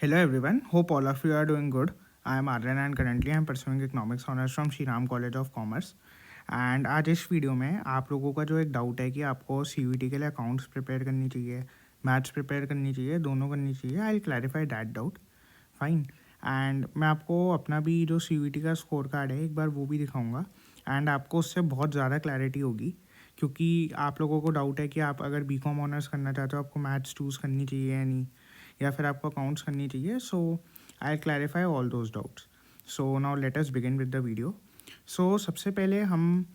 Hello everyone, hope all of you are doing good. I am Aryan and currently I am pursuing economics honors from Shri Ram College of Commerce. And आज इस video में आप लोगों का जो एक doubt है कि आपको CUET के लिए अकाउंट्स प्रिपेयर करनी चाहिए, मैथ्स प्रिपेयर करनी चाहिए, दोनों करनी चाहिए, I will clarify that doubt. Fine. And मैं आपको अपना भी जो CUET का स्कोर कार्ड है एक बार वो भी दिखाऊंगा एंड आपको उससे बहुत ज़्यादा क्लैरिटी होगी क्योंकि आप लोगों को डाउट है कि आप अगर BCom ऑनर्स करना चाहते हो आपको मैथ्स चूज़ करनी चाहिए या नहीं, या फिर आपको अकाउंट्स करनी चाहिए. So I clarify all those doubts. So now let us begin with the video. So सबसे पहले हम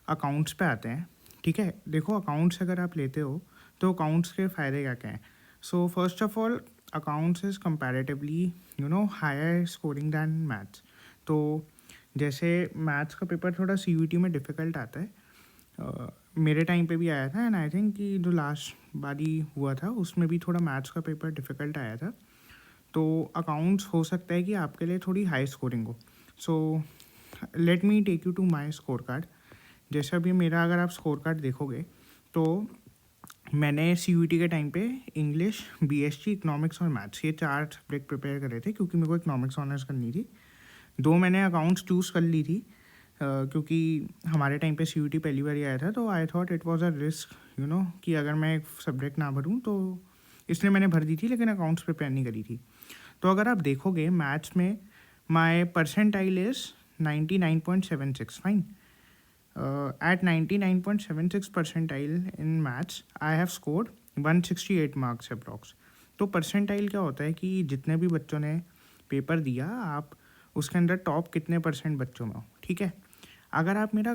अकाउंट्स पे आते हैं. ठीक है, देखो अकाउंट्स अगर आप लेते हो तो अकाउंट्स के फ़ायदे क्या क्या हैं. So first of all accounts is comparatively higher scoring than maths. तो जैसे मैथ्स का पेपर थोड़ा CUET में डिफ़िकल्ट आता है, मेरे टाइम पे भी आया था एंड आई थिंक कि जो लास्ट बारी हुआ था उसमें भी थोड़ा मैथ्स का पेपर डिफ़िकल्ट आया था. तो अकाउंट्स हो सकता है कि आपके लिए थोड़ी हाई स्कोरिंग हो. So let me take you to my scorecard. जैसे अभी मेरा अगर आप स्कोर कार्ड देखोगे तो मैंने CUET के टाइम पे इंग्लिश, BSc, इकोनॉमिक्स और मैथ्स ये 4 सब्जेक्ट प्रिपेयर करे थे क्योंकि मेरे को इकोनॉमिक्स ऑनर्स करनी थी. 2 मैंने अकाउंट्स चूज़ कर ली थी क्योंकि हमारे टाइम पे CUET पहली बार ही आया था. तो I thought it was a risk कि अगर मैं एक सब्जेक्ट ना भरूँ तो इसलिए मैंने भर दी थी, लेकिन अकाउंट्स प्रिपेयर नहीं करी थी. तो अगर आप देखोगे मैथ्स में my percentile is 99.76. Fine. At 99.76 percentile in maths, I have scored 168 marks approx. तो परसेंटाइल क्या होता है कि जितने भी बच्चों ने पेपर दिया आप उसके अंदर टॉप कितने % बच्चों में हो. ठीक है, अगर आप मेरा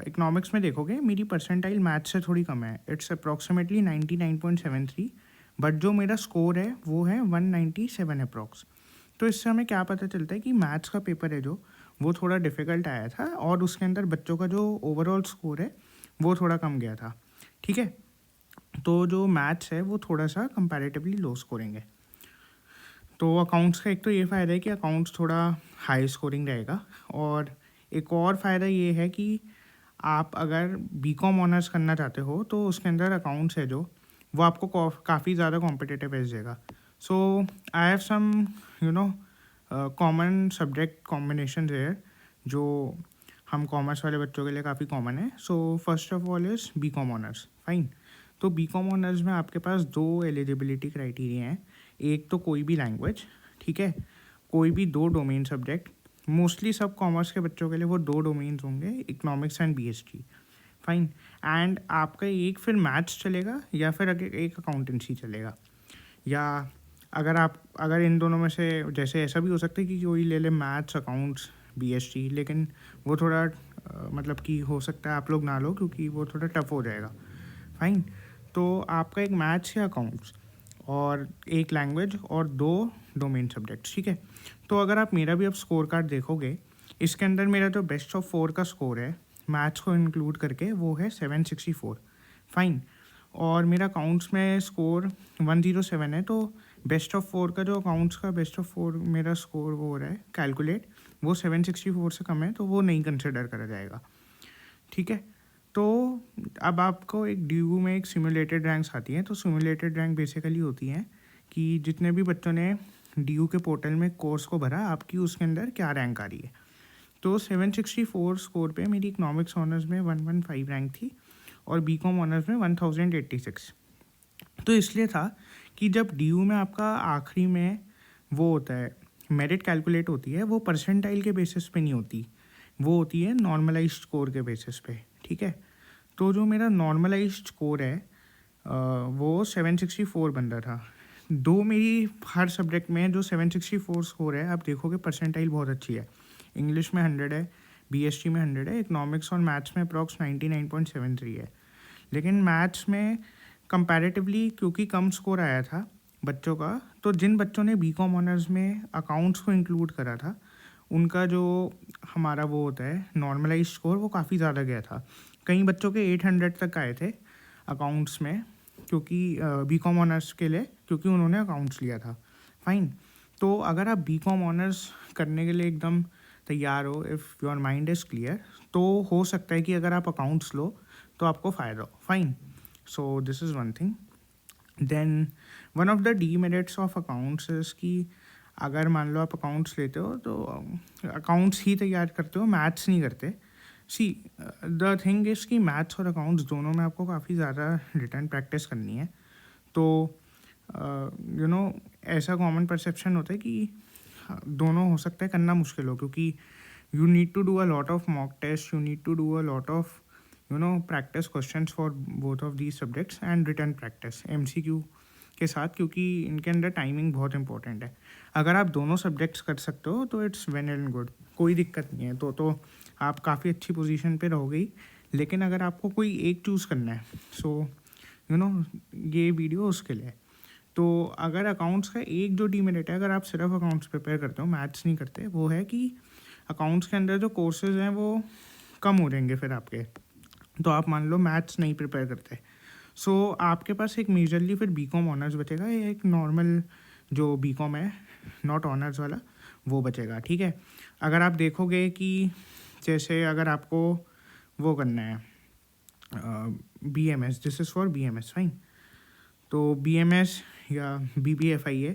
इकोनॉमिक्स में देखोगे मेरी परसेंटाइल मैथ्स से थोड़ी कम है, इट्स अप्रॉक्सीमेटली 99.73. बट जो मेरा स्कोर है वो है 197 अप्रॉक्स. तो इससे हमें क्या पता चलता है कि मैथ्स का पेपर है जो वो थोड़ा डिफ़िकल्ट आया था और उसके अंदर बच्चों का जो ओवरऑल स्कोर है वो थोड़ा कम गया था. ठीक है, तो जो मैथ्स है वो थोड़ा सा कंपैरेटिवली लो स्कोरिंग है. तो अकाउंट्स का एक तो ये फ़ायदा है कि अकाउंट्स थोड़ा हाई स्कोरिंग रहेगा, और एक और फ़ायदा ये है कि आप अगर BCom ऑनर्स करना चाहते हो तो उसके अंदर अकाउंट्स है जो वो आपको काफ़ी ज़्यादा कॉम्पिटिटिव एज देगा. So I have some common subject combination है जो हम कॉमर्स वाले बच्चों के लिए काफ़ी कॉमन है. सो first of all is BCom honours. Fine. तो BCom ऑनर्स में आपके पास 2 एलिजिबिलिटी क्राइटेरिया हैं. एक तो कोई भी लैंग्वेज, ठीक है, कोई भी 2 डोमेन सब्जेक्ट. मोस्टली सब कॉमर्स के बच्चों के लिए वो 2 डोमेन्स होंगे, economics and BSc. Fine. And आपका एक फिर मैथ्स चलेगा या फिर एक अकाउंटेंसी चलेगा, या अगर इन दोनों में से जैसे ऐसा भी हो सकता है कि कोई ले ले मैथ्स, अकाउंट्स, BSc, लेकिन वो थोड़ा मतलब कि हो सकता है आप लोग ना लो क्योंकि वो थोड़ा टफ हो जाएगा. फाइन. तो आपका एक मैथ्स या अकाउंट्स और एक लैंग्वेज और 2 डोमेन सब्जेक्ट्स. ठीक है, तो अगर आप मेरा भी अब स्कोर कार्ड देखोगे इसके अंदर मेरा जो बेस्ट ऑफ 4 का स्कोर है मैथ्स को इंक्लूड करके वो है 764. फाइन. और मेरा अकाउंट्स में स्कोर 107 है. तो बेस्ट ऑफ 4 का जो अकाउंट्स का बेस्ट ऑफ 4 मेरा स्कोर वो हो रहा है कैलकुलेट, वो 764 से कम है तो वो नहीं कंसिडर करा जाएगा. ठीक है, तो अब आपको एक DU में एक सिमुलेटेड रैंक्स आती हैं. तो सिमुलेटेड रैंक बेसिकली होती हैं कि जितने भी बच्चों ने DU के पोर्टल में कोर्स को भरा आपकी उसके अंदर क्या रैंक आ रही है. तो 764 स्कोर पे मेरी इकोनॉमिक्स ऑनर्स में 115 रैंक थी और BCom ऑनर्स में 1086. तो इसलिए था कि जब DU में आपका आखिरी में वो होता है मेरिट कैलकुलेट होती है, वो परसेंटाइल के बेसिस पे नहीं होती, वो होती है नॉर्मलाइज्ड स्कोर के बेसिस पे. ठीक है, तो जो मेरा नॉर्मलाइज्ड स्कोर है वो 764 बन रहा था. दो मेरी हर सब्जेक्ट में जो 764 स्कोर है आप देखोगे परसेंटाइल बहुत अच्छी है. इंग्लिश में 100 है, BSc में 100 है, इकोनॉमिक्स और मैथ्स में अप्रॉक्स 99.73 है. लेकिन मैथ्स में कंपैरेटिवली क्योंकि कम स्कोर आया था बच्चों का, तो जिन बच्चों ने BCom ऑनर्स में अकाउंट्स को इंक्लूड करा था उनका जो हमारा वो होता है नॉर्मलाइज्ड स्कोर वो काफ़ी ज़्यादा गया था. कई बच्चों के 800 तक आए थे अकाउंट्स में क्योंकि BCom ऑनर्स के लिए, क्योंकि उन्होंने अकाउंट्स लिया था. फाइन. तो अगर आप BCom ऑनर्स करने के लिए एकदम तैयार हो, if your mind is clear, तो हो सकता है कि अगर आप अकाउंट्स लो तो आपको फ़ायदा हो. Fine. So this is one thing. Then one of the demerits of accounts is कि अगर मान लो आप अकाउंट्स लेते हो तो अकाउंट्स ही तैयार करते हो, मैथ्स नहीं करते। सी द थिंग इज़ कि मैथ्स और अकाउंट्स दोनों में आपको काफ़ी ज़्यादा रिटर्न प्रैक्टिस करनी है। तो ऐसा कॉमन परसेप्शन होता है कि दोनों हो सकता है करना मुश्किल हो, क्योंकि you need to do a lot of mock tests, you need to do a lot of practice questions for both of these subjects and written practice MCQ के साथ, क्योंकि इनके अंदर टाइमिंग बहुत इंपॉर्टेंट है। अगर आप दोनों सब्जेक्ट्स कर सकते हो तो इट्स वेल एंड गुड, कोई दिक्कत नहीं है। तो आप काफ़ी अच्छी पोजीशन पे रहोगे ही। लेकिन अगर आपको कोई एक चूज़ करना है, सो ये वीडियो उसके लिए। तो अगर अकाउंट्स का एक जो डीमेरिट है, अगर आप सिर्फ अकाउंट्स प्रिपेयर करते हो, मैथ्स नहीं करते, वो है कि अकाउंट्स के अंदर जो कोर्सेज हैं वो कम हो जाएंगे फिर आपके। तो आप मान लो मैथ्स नहीं प्रिपेयर करते, सो आपके पास एक मेजरली फिर बीकॉम ऑनर्स बचेगा, या एक नॉर्मल जो बीकॉम है नॉट ऑनर्स वाला वो बचेगा। ठीक है, अगर आप देखोगे कि जैसे अगर आपको वो करना है BMS, this is for BMS, fine. तो BMS या BBFIA,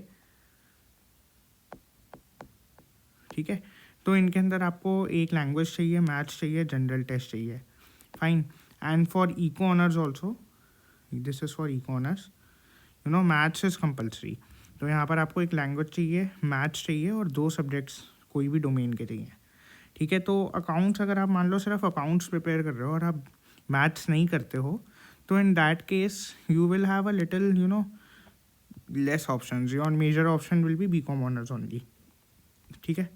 ठीक है, तो इनके अंदर आपको एक लैंग्वेज चाहिए, मैथ्स चाहिए, जनरल टेस्ट चाहिए, fine. And for eco honours also, this is for eco honours, maths is compulsory. तो यहाँ पर आपको एक लैंग्वेज चाहिए, मैथ्स चाहिए, और 2 सब्जेक्ट्स कोई भी डोमेन के चाहिए। ठीक है, तो अकाउंट्स अगर आप मान लो सिर्फ अकाउंट्स प्रिपेयर कर रहे हो और आप मैथ्स नहीं करते हो, तो in that case you will have a little less options. Your major option will be BCom honours only. ठीक है,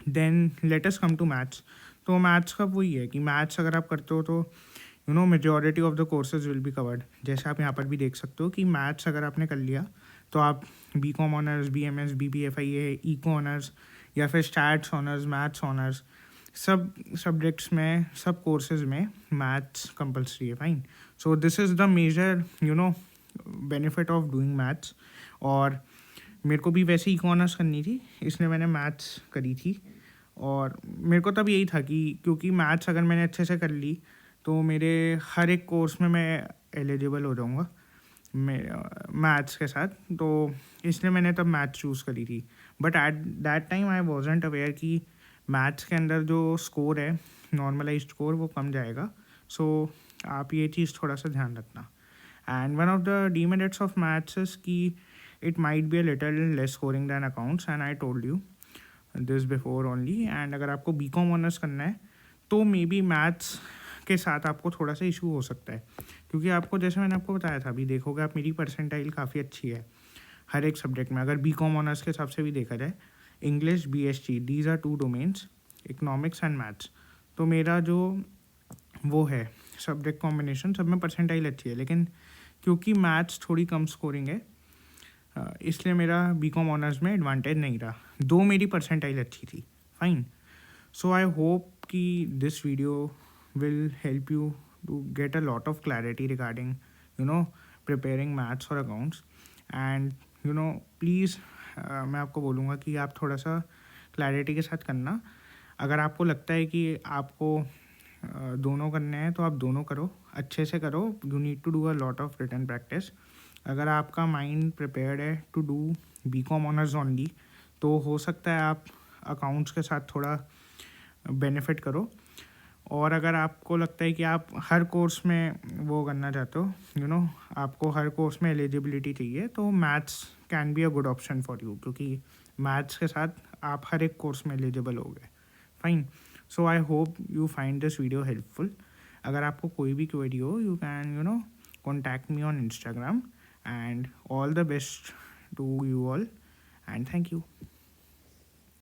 then let us come to maths. तो मैथ्स का वही है कि मैथ्स अगर आप करते हो तो majority of the courses will be covered. जैसे आप यहाँ पर भी देख सकते हो कि मैथ्स अगर आपने कर लिया तो आप BCom honours, BMS, BBFIA, eco honours, या फिर स्टैट्स ऑनर्स, मैथ्स ऑनर्स, सब सब्जेक्ट्स में, सब कोर्सेज में मैथ्स कंपल्सरी है, fine. So this is the major benefit of doing maths. और मेरे को भी वैसे इको ऑनर्स करनी थी, इसलिए मैंने मैथ्स करी थी। और मेरे को तब यही था कि क्योंकि मैथ्स अगर मैंने अच्छे से कर ली तो मेरे हर एक कोर्स में मैं एलिजिबल हो जाऊँगा मैथ्स के साथ, तो इसलिए मैंने तब मैथ्स चूज़ करी थी। But at that time I wasn't aware कि मैथ्स के अंदर जो स्कोर है, नॉर्मलाइज्ड स्कोर, वो कम जाएगा। सो आप ये चीज़ थोड़ा सा ध्यान रखना। And one of the demerits of maths is कि it might be a little less scoring than accounts, and I told you this before only. And अगर आपको बीकॉम ऑनर्स करना है तो मे बी मैथ्स के साथ आपको थोड़ा सा इशू हो सकता है, क्योंकि आपको, जैसे मैंने आपको बताया था, अभी देखोगे आप, मेरी परसेंटाइल काफ़ी अच्छी है हर एक सब्जेक्ट में। अगर बीकॉम ऑनर्स के हिसाब से भी देखा जाए, English, BST, these are 2 domains, economics and maths. तो मेरा जो वो है सब्जेक्ट कॉम्बिनेशन, सब में परसेंटाइल अच्छी है, लेकिन क्योंकि मैथ्स थोड़ी कम स्कोरिंग है, इसलिए मेरा बीकॉम ऑनर्स में एडवांटेज नहीं रहा, दो मेरी परसेंटाइल अच्छी थी, फाइन। सो आई होप कि this video will help you to get a lot of clarity regarding preparing maths or accounts. And please मैं आपको बोलूँगा कि आप थोड़ा सा क्लैरिटी के साथ करना। अगर आपको लगता है कि आपको दोनों करने हैं तो आप दोनों करो, अच्छे से करो। You need to do a lot of written practice. अगर आपका माइंड प्रिपेयर्ड है to do BCom honours only, तो हो सकता है आप अकाउंट्स के साथ थोड़ा बेनिफिट करो। और अगर आपको लगता है कि आप हर कोर्स में वो करना चाहते हो, आपको हर कोर्स में एलिजिबिलिटी चाहिए, तो maths can be a good option for you, क्योंकि मैथ्स के साथ आप हर एक कोर्स में एलिजिबल हो गए, fine. So I hope you find this video helpful. अगर आपको कोई भी क्वेरी हो, you can contact me on Instagram. And all the best to you all, and thank you.